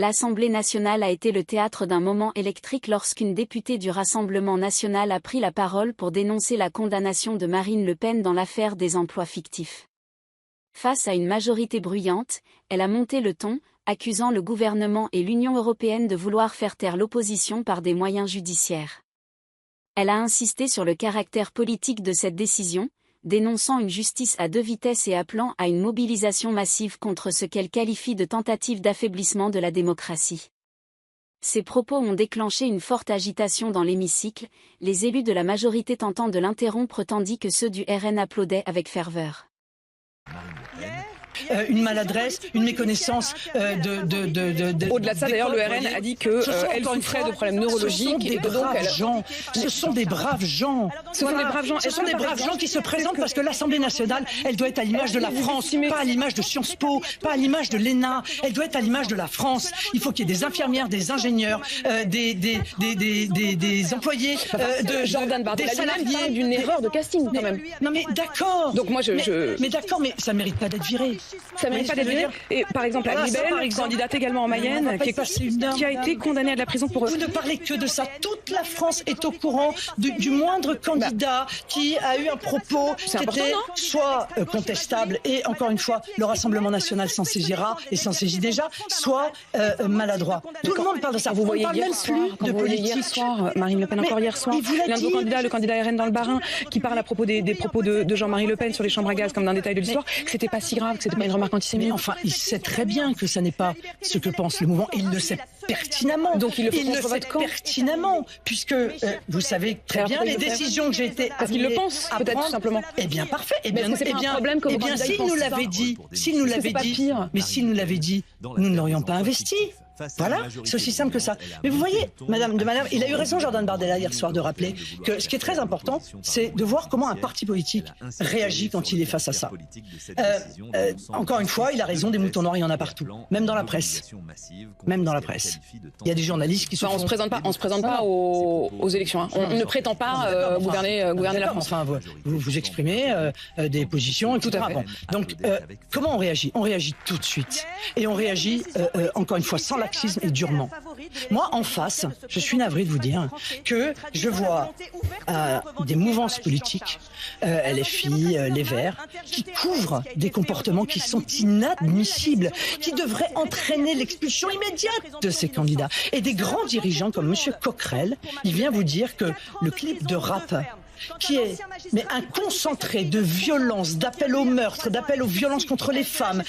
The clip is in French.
L'Assemblée nationale a été le théâtre d'un moment électrique lorsqu'une députée du Rassemblement national a pris la parole pour dénoncer la condamnation de Marine Le Pen dans l'affaire des emplois fictifs. Face à une majorité bruyante, elle a monté le ton, accusant le gouvernement et l'Union européenne de vouloir faire taire l'opposition par des moyens judiciaires. Elle a insisté sur le caractère politique de cette décision, dénonçant une justice à deux vitesses et appelant à une mobilisation massive contre ce qu'elle qualifie de tentative d'affaiblissement de la démocratie. Ces propos ont déclenché une forte agitation dans l'hémicycle, les élus de la majorité tentant de l'interrompre tandis que ceux du RN applaudaient avec ferveur. Une maladresse, une méconnaissance Au-delà de ça, d'ailleurs, le RN a dit qu'elle souffrait de problèmes neurologiques. Ce sont des braves gens. Ce sont des braves gens qui se présentent parce que l'Assemblée nationale, elle doit être à l'image de la France, pas à l'image de Sciences Po, pas à l'image de l'ENA. Elle doit être à l'image de la France. Il faut qu'il y ait des infirmières, des ingénieurs, des employés, Jordan Bardella des salariés. parle d'une erreur de casting quand même. Non mais d'accord. Donc moi mais d'accord, mais ça mérite pas d'être viré. Ça mérite pas d'être viré. Et par exemple, Anne Libel, candidate également en Mayenne, qui a été condamnée à de la prison pour... Vous ne parlez que de ça. Toute la France est au courant du moindre candidat qui a eu un propos qui était soit contestable, et encore une fois, le Rassemblement national s'en saisira, et s'en saisit déjà, soit maladroit. Tout le monde parle de ça. Vous voyez hier soir, Marine Le Pen, encore hier soir, l'un de vos candidats, le candidat RN dans le Bas-Rhin, qui parle à propos des propos de Jean-Marie Le Pen sur les chambres à gaz comme d'un détail de l'histoire, que c'était pas si grave, que c'était pas une remarque antisémite. Mais enfin, il sait très bien que ça n'est pas ce que pense le mouvement, et il le sait pertinemment. Donc il le fait contre votre camp. Pertinemment, puisque vous savez très bien les décisions que j'ai été parce qu'il le pense, peut-être tout simplement. Eh bien, parfait. Eh bien, s'il nous l'avait dit, mais s'il nous l'avait dit, nous n'aurions pas investi. Voilà, c'est aussi simple que ça. Mais vous voyez, madame, il a eu raison, Jordan Bardella, hier soir, de rappeler que ce qui est très important, c'est de voir comment un parti politique réagit quand il est face à ça. Encore une fois, il a raison, des moutons noirs, il y en a partout, même dans la presse. Même dans la presse. Il y a des journalistes qui sont... On se présente pas aux élections. Hein. On ne prétend pas gouverner la France. Enfin, vous exprimez des positions, etc. Tout à fait. Bon. Donc, comment on réagit? On réagit tout de suite. Et on réagit, encore une fois, sans laxisme et durement. Moi, en face, je suis navré de vous dire que je vois des mouvances politiques, LFI, les Verts, qui couvrent des comportements qui sont inadmissibles, qui devraient entraîner l'expulsion immédiate de ces candidats. Et des grands dirigeants comme M. Coquerel, il vient vous dire que le clip de rap qui est un concentré de violence, d'appel au meurtre, d'appel aux violences contre les femmes,